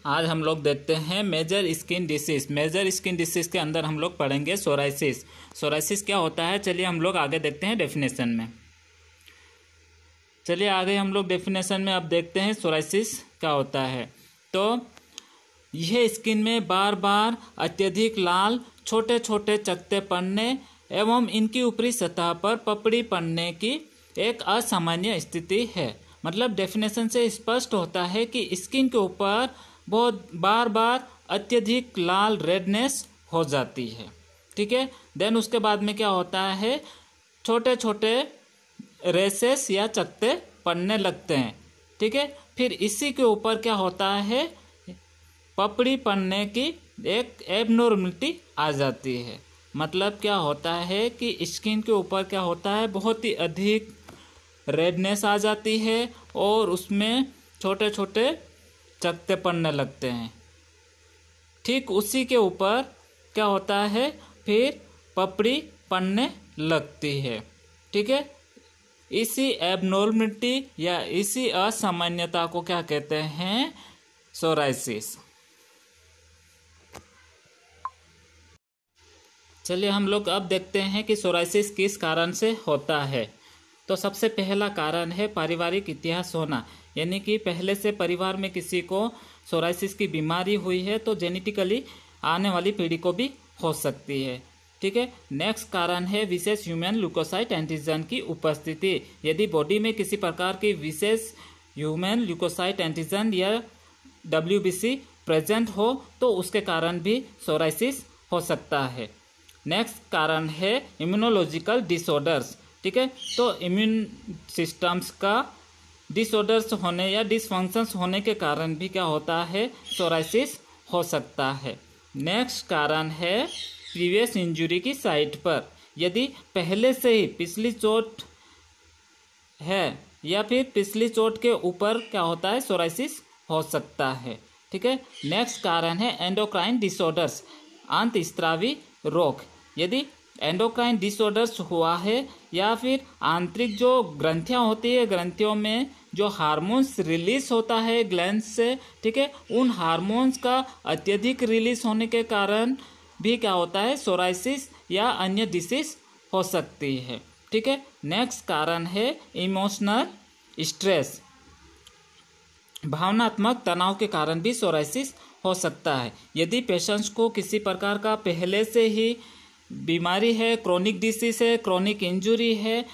आज हम लोग देखते हैं major skin disease. Major skin disease के अंदर हम लोग पढ़ेंगे सोराइसिस। सोराइसिस क्या होता है, चलिए हम लोग आगे देखते हैं डेफिनेशन में। चलिए आगे हम लोग डेफिनेशन में अब देखते हैं सोराइसिस क्या होता है। तो यह स्किन में बार बार अत्यधिक लाल छोटे छोटे चकत्ते पड़ने एवं इनकी ऊपरी सतह पर पपड़ी पड़ने की एक असामान्य स्थिति है। मतलब डेफिनेशन से स्पष्ट होता है कि स्किन के ऊपर बहुत बार बार अत्यधिक लाल रेडनेस हो जाती है। ठीक है, देन उसके बाद में क्या होता है, छोटे छोटे रेसेस या चकत्ते पड़ने लगते हैं। ठीक है, फिर इसी के ऊपर क्या होता है, पपड़ी पड़ने की एक एबनॉर्मलिटी आ जाती है। मतलब क्या होता है कि स्किन के ऊपर क्या होता है, बहुत ही अधिक रेडनेस आ जाती है और उसमें छोटे छोटे चकत्ते पड़ने लगते हैं। ठीक उसी के ऊपर क्या होता है, फिर पपड़ी पड़ने लगती है। ठीक है, इसी एबनॉर्मलिटी या इसी असामान्यता को क्या कहते हैं, सोराइसिस। चलिए हम लोग अब देखते हैं कि सोराइसिस किस कारण से होता है। तो सबसे पहला कारण है पारिवारिक इतिहास होना, यानी कि पहले से परिवार में किसी को सोराइसिस की बीमारी हुई है तो जेनेटिकली आने वाली पीढ़ी को भी हो सकती है। ठीक है, नेक्स्ट कारण है विशेष ह्यूमन ल्यूकोसाइट एंटीजन की उपस्थिति। यदि बॉडी में किसी प्रकार की विशेष ह्यूमन ल्यूकोसाइट एंटीजन या WBC प्रेजेंट हो तो उसके कारण भी सोराइसिस हो सकता है। नेक्स्ट कारण है इम्यूनोलॉजिकल डिसऑर्डर्स। ठीक है, तो इम्यून सिस्टम्स का डिसऑर्डर्स होने या डिसफंक्शंस होने के कारण भी क्या होता है, सोराइसिस हो सकता है। नेक्स्ट कारण है प्रीवियस इंजरी की साइट पर। यदि पहले से ही पिछली चोट है या फिर पिछली चोट के ऊपर क्या होता है, सोराइसिस हो सकता है। ठीक है, नेक्स्ट कारण है एंडोक्राइन डिसऑर्डर्स, अंतःस्रावी रोग। यदि एंडोक्राइन डिसऑर्डर्स हुआ है या फिर आंतरिक जो ग्रंथियां होती है, ग्रंथियों में जो हार्मोन्स रिलीज होता है ग्लैंड से, ठीक है, उन हार्मोन्स का अत्यधिक रिलीज होने के कारण भी क्या होता है, सोराइसिस या अन्य डिसीज हो सकती है। ठीक है, नेक्स्ट कारण है इमोशनल स्ट्रेस, भावनात्मक तनाव के कारण भी सोराइसिस हो सकता है। यदि पेशेंट्स को किसी प्रकार का पहले से ही बीमारी है, क्रोनिक डिसीज है, क्रोनिक इंजुरी है,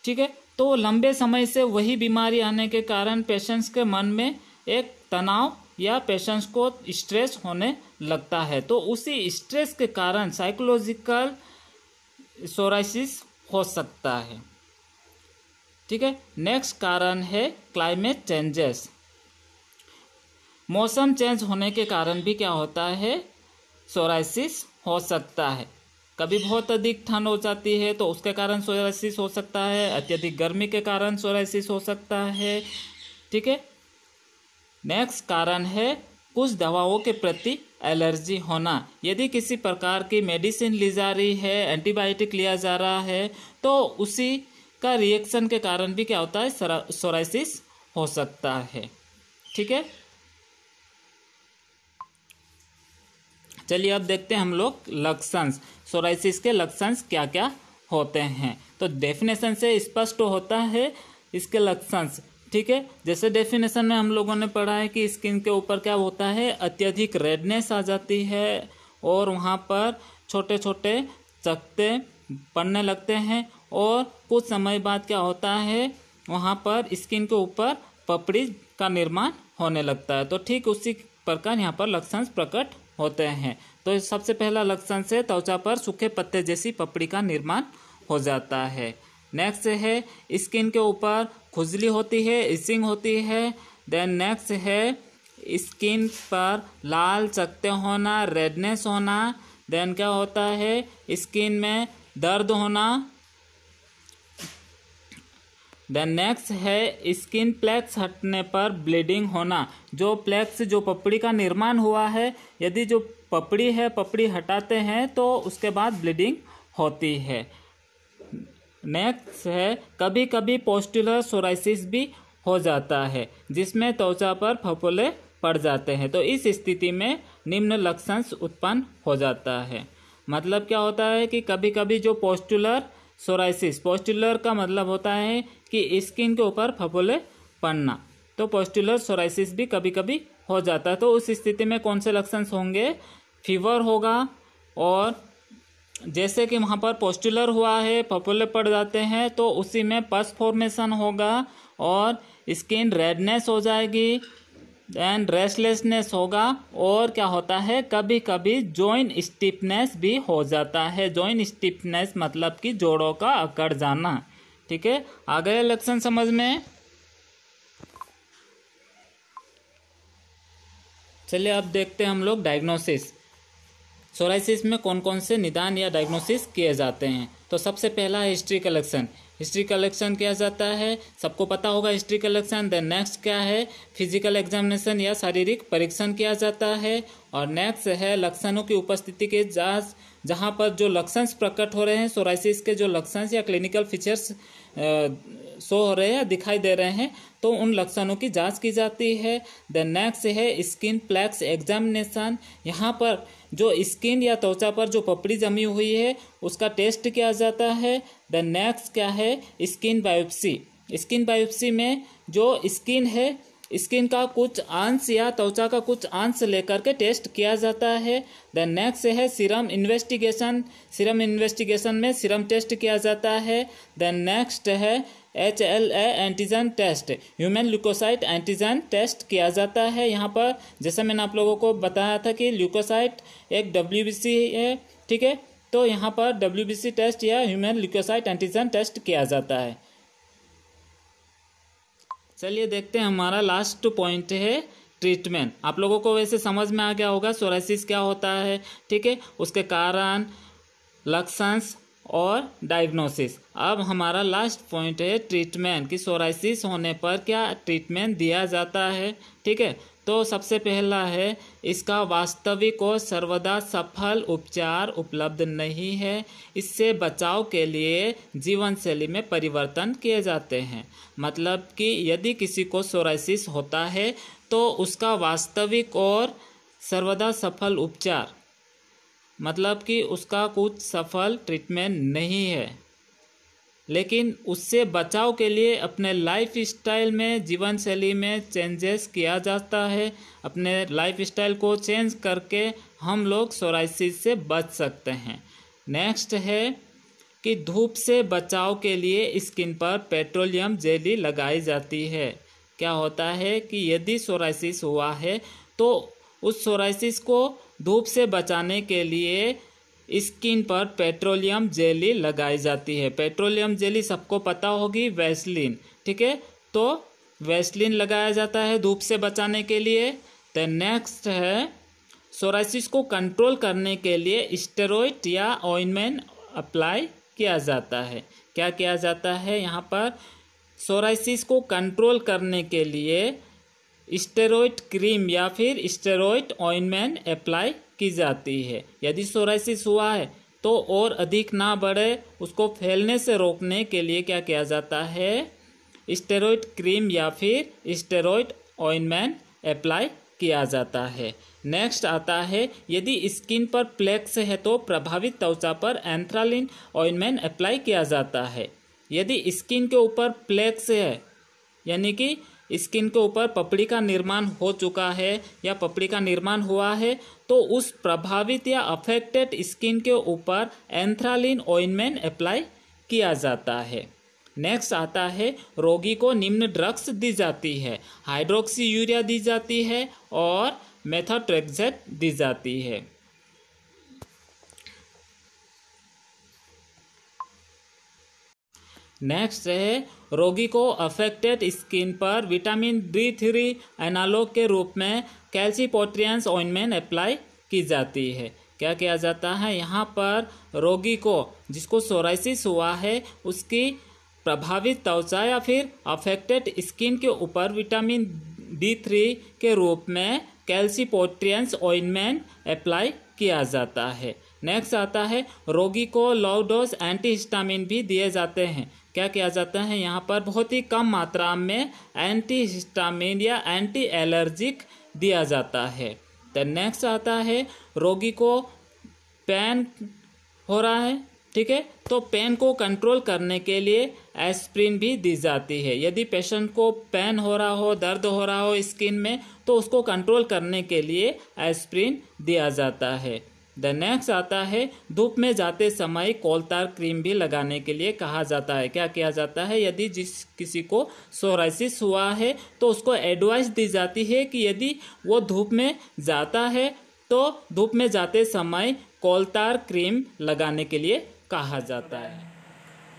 ठीक है, तो लंबे समय से वही बीमारी आने के कारण पेशेंट्स के मन में एक तनाव या पेशेंट्स को स्ट्रेस होने लगता है। तो उसी स्ट्रेस के कारण साइकोलॉजिकल सोराइसिस हो सकता है। ठीक है, नेक्स्ट कारण है क्लाइमेट चेंजेस। मौसम चेंज होने के कारण भी क्या होता है, सोराइसिस हो सकता है। कभी बहुत अधिक ठंड हो जाती है तो उसके कारण सोराइसिस हो सकता है, अत्यधिक गर्मी के कारण सोराइसिस हो सकता है। ठीक है, नेक्स्ट कारण है कुछ दवाओं के प्रति एलर्जी होना। यदि किसी प्रकार की मेडिसिन ली जा रही है, एंटीबायोटिक लिया जा रहा है, तो उसी का रिएक्शन के कारण भी क्या होता है, सोराइसिस हो सकता है। ठीक है, चलिए अब देखते हैं हम लोग लक्षण, सोराइसिस के लक्षण क्या क्या होते हैं। तो डेफिनेशन से स्पष्ट होता है इसके लक्षण। ठीक है, जैसे डेफिनेशन में हम लोगों ने पढ़ा है कि स्किन के ऊपर क्या होता है, अत्यधिक रेडनेस आ जाती है और वहाँ पर छोटे छोटे चकत्ते पड़ने लगते हैं और कुछ समय बाद क्या होता है, वहाँ पर स्किन के ऊपर पपड़ी का निर्माण होने लगता है। तो ठीक उसी प्रकार यहाँ पर लक्षण प्रकट होते हैं। तो सबसे पहला लक्षण से त्वचा पर सूखे पत्ते जैसी पपड़ी का निर्माण हो जाता है। नेक्स्ट है स्किन के ऊपर खुजली होती है, इचिंग होती है। देन नेक्स्ट है स्किन पर लाल चकत्ते होना, रेडनेस होना। देन क्या होता है, स्किन में दर्द होना। देन नेक्स्ट है स्किन प्लेक्स हटने पर ब्लीडिंग होना। जो प्लेक्स, जो पपड़ी का निर्माण हुआ है, यदि जो पपड़ी है, पपड़ी हटाते हैं तो उसके बाद ब्लीडिंग होती है। नेक्स्ट है कभी कभी पोस्टुलर सोराइसिस भी हो जाता है, जिसमें त्वचा पर फफोले पड़ जाते हैं। तो इस स्थिति में निम्न लक्षण उत्पन्न हो जाता है। मतलब क्या होता है कि कभी कभी जो पोस्टुलर सोराइसिस, पोस्टुलर का मतलब होता है कि स्किन के ऊपर फफोले पड़ना, तो पोस्टुलर सोराइसिस भी कभी कभी हो जाता है। तो उस स्थिति में कौन से लक्षण होंगे? फीवर होगा, और जैसे कि वहाँ पर पोस्टुलर हुआ है, फफोले पड़ जाते हैं, तो उसी में पस फॉर्मेशन होगा और स्किन रेडनेस हो जाएगी, एंड रेस्टलेसनेस होगा, और क्या होता है कभी कभी जॉइंट स्टिफनेस भी हो जाता है। जॉइंट स्टिफनेस मतलब कि जोड़ों का अकड़ जाना। ठीक है, आ गया लक्षण समझ में? चलिए अब देखते हैं हम लोग डायग्नोसिस। सोराइसिस में कौन कौन से निदान या डायग्नोसिस किए जाते हैं। तो सबसे पहला है हिस्ट्री कलेक्शन। हिस्ट्री कलेक्शन किया जाता है, सबको पता होगा हिस्ट्री कलेक्शन। देन नेक्स्ट क्या है? फिजिकल एग्जामिनेशन या शारीरिक परीक्षण किया जाता है। और नेक्स्ट है लक्षणों की उपस्थिति के जांच, जहां पर जो लक्षण प्रकट हो रहे हैं, सोराइसिस के जो लक्षण या क्लिनिकल फीचर्स शो हो रहे हैं, दिखाई दे रहे हैं, तो उन लक्षणों की जांच की जाती है। देन नेक्स्ट है स्किन प्लेक्स एग्जामिनेशन। यहाँ पर जो स्किन या त्वचा पर जो पपड़ी जमी हुई है उसका टेस्ट किया जाता है। देन नेक्स्ट क्या है? Skin biopsy. स्किन बायोप्सी में जो स्किन है, स्किन का कुछ अंश या त्वचा का कुछ अंश लेकर के टेस्ट किया जाता है। देन नेक्स्ट है सीरम इन्वेस्टिगेशन। सीरम इन्वेस्टिगेशन में सीरम टेस्ट किया जाता है। देन नेक्स्ट है HLA antigen test, human leukocyte antigen test किया जाता है। यहाँ पर जैसा मैंने आप लोगों को बताया था कि ल्यूकोसाइट एक WBC है। ठीक है, तो यहाँ पर WBC टेस्ट या ह्यूमन ल्यूकोसाइट एंटीजन टेस्ट किया जाता है। चलिए देखते हैं, हमारा लास्ट पॉइंट है ट्रीटमेंट। आप लोगों को वैसे समझ में आ गया होगा सोराइसिस क्या होता है। ठीक है, उसके कारण, लक्षण और डायग्नोसिस। अब हमारा लास्ट पॉइंट है ट्रीटमेंट, कि सोराइसिस होने पर क्या ट्रीटमेंट दिया जाता है। ठीक है, तो सबसे पहला है इसका वास्तविक और सर्वदा सफल उपचार उपलब्ध नहीं है। इससे बचाव के लिए जीवन शैली में परिवर्तन किए जाते हैं। मतलब कि यदि किसी को सोराइसिस होता है तो उसका वास्तविक और सर्वदा सफल उपचार, मतलब कि उसका कुछ सफल ट्रीटमेंट नहीं है, लेकिन उससे बचाव के लिए अपने लाइफ स्टाइल में, जीवन शैली में चेंजेस किया जाता है। अपने लाइफ स्टाइल को चेंज करके हम लोग सोराइसिस से बच सकते हैं। नेक्स्ट है कि धूप से बचाव के लिए स्किन पर पेट्रोलियम जेली लगाई जाती है। क्या होता है कि यदि सोराइसिस हुआ है तो उस सोराइसिस को धूप से बचाने के लिए स्किन पर पेट्रोलियम जेली लगाई जाती है। पेट्रोलियम जेली सबको पता होगी, वैसलीन। ठीक है, तो वैसलीन लगाया जाता है धूप से बचाने के लिए। देन नेक्स्ट है सोराइसिस को कंट्रोल करने के लिए स्टेरॉइड या ऑइंटमेंट अप्लाई किया जाता है। क्या किया जाता है? यहाँ पर सोराइसिस को कंट्रोल करने के लिए स्टेरॉइड क्रीम या फिर स्टेरॉइड ऑइंटमेंट अप्लाई की जाती है। यदि सोराइसिस हुआ है तो और अधिक ना बढ़े, उसको फैलने से रोकने के लिए क्या किया जाता है? स्टेरॉइड क्रीम या फिर स्टेरॉइड ऑइंटमेंट अप्लाई किया जाता है। नेक्स्ट आता है यदि स्किन पर प्लेक्स है तो प्रभावित त्वचा पर एंथ्रालिन ऑइंटमेंट अप्लाई किया जाता है। यदि स्किन के ऊपर प्लेक्स है, यानी कि स्किन के ऊपर पपड़ी का निर्माण हो चुका है या पपड़ी का निर्माण हुआ है, तो उस प्रभावित या अफेक्टेड स्किन के ऊपर एंथ्रालिन ऑइंटमेंट अप्लाई किया जाता है। नेक्स्ट आता है रोगी को निम्न ड्रग्स दी जाती है। हाइड्रोक्सी यूरिया दी जाती है और मेथोट्रेक्सेट दी जाती है। नेक्स्ट है रोगी को अफेक्टेड स्किन पर विटामिन D3 एनालॉग के रूप में कैल्सीपोट्रियंस ऑइंटमेंट अप्लाई की जाती है। क्या किया जाता है? यहाँ पर रोगी को, जिसको सोराइसिस हुआ है, उसकी प्रभावित त्वचा या फिर अफेक्टेड स्किन के ऊपर विटामिन D3 के रूप में कैल्सीपोट्रियंस ऑइंटमेंट अप्लाई किया जाता है। नेक्स्ट आता है रोगी को लो डोज एंटीहिस्टामिन भी दिए जाते हैं। क्या किया जाता है? यहाँ पर बहुत ही कम मात्रा में एंटीहिस्टामिन या एंटी एलर्जिक दिया जाता है। द नेक्स्ट आता है रोगी को पेन हो रहा है, ठीक है, तो पेन को कंट्रोल करने के लिए एस्प्रिन भी दी जाती है। यदि पेशेंट को पेन हो रहा हो, दर्द हो रहा हो स्किन में, तो उसको कंट्रोल करने के लिए एस्प्रिन दिया जाता है। द नेक्स्ट आता है धूप में जाते समय कोलतार क्रीम भी लगाने के लिए कहा जाता है। क्या किया जाता है, यदि किसी को सोराइसिस हुआ है तो उसको एडवाइस दी जाती है कि यदि वो धूप में जाता है तो धूप में जाते समय कोलतार क्रीम लगाने के लिए कहा जाता है।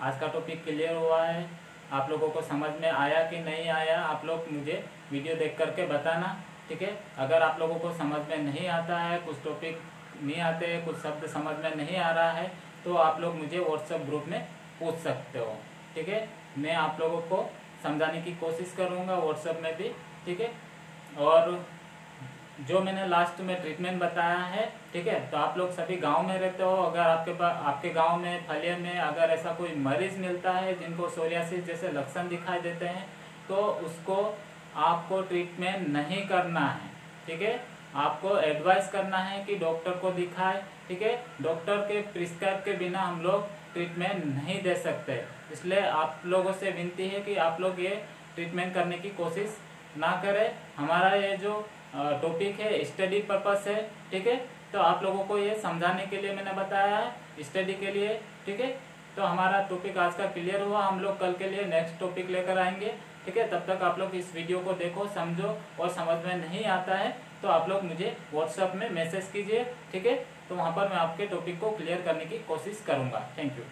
आज का टॉपिक क्लियर हुआ है? आप लोगों को समझ में आया कि नहीं आया? आप लोग मुझे वीडियो देख करके बताना, ठीक है। अगर आप लोगों को समझ में नहीं आता है, कुछ टॉपिक नहीं आते हैं, कुछ शब्द समझ में नहीं आ रहा है, तो आप लोग मुझे व्हाट्सएप ग्रुप में पूछ सकते हो, ठीक है। मैं आप लोगों को समझाने की कोशिश करूँगा व्हाट्सएप में भी, ठीक है। और जो मैंने लास्ट में ट्रीटमेंट बताया है, ठीक है, तो आप लोग सभी गांव में रहते हो, अगर आपके गांव में फलिया में अगर ऐसा कोई मरीज मिलता है जिनको सोरियासिस जैसे लक्षण दिखाई देते हैं, तो उसको आपको ट्रीटमेंट नहीं करना है, ठीक है। आपको एडवाइस करना है कि डॉक्टर को दिखाए, ठीक है। डॉक्टर के प्रिस्क्राइब के बिना हम लोग ट्रीटमेंट नहीं दे सकते, इसलिए आप लोगों से विनती है कि आप लोग ये ट्रीटमेंट करने की कोशिश ना करें। हमारा ये जो टॉपिक है स्टडी पर्पस है, ठीक है, तो आप लोगों को ये समझाने के लिए मैंने बताया है, स्टडी के लिए, ठीक है। तो हमारा टॉपिक आज का क्लियर हुआ। हम लोग कल के लिए नेक्स्ट टॉपिक लेकर आएंगे, ठीक है। तब तक आप लोग इस वीडियो को देखो, समझो, और समझ में नहीं आता है तो आप लोग मुझे व्हाट्सएप में मैसेज कीजिए, ठीक है। तो वहाँ पर मैं आपके टॉपिक को क्लियर करने की कोशिश करूँगा। Thank you.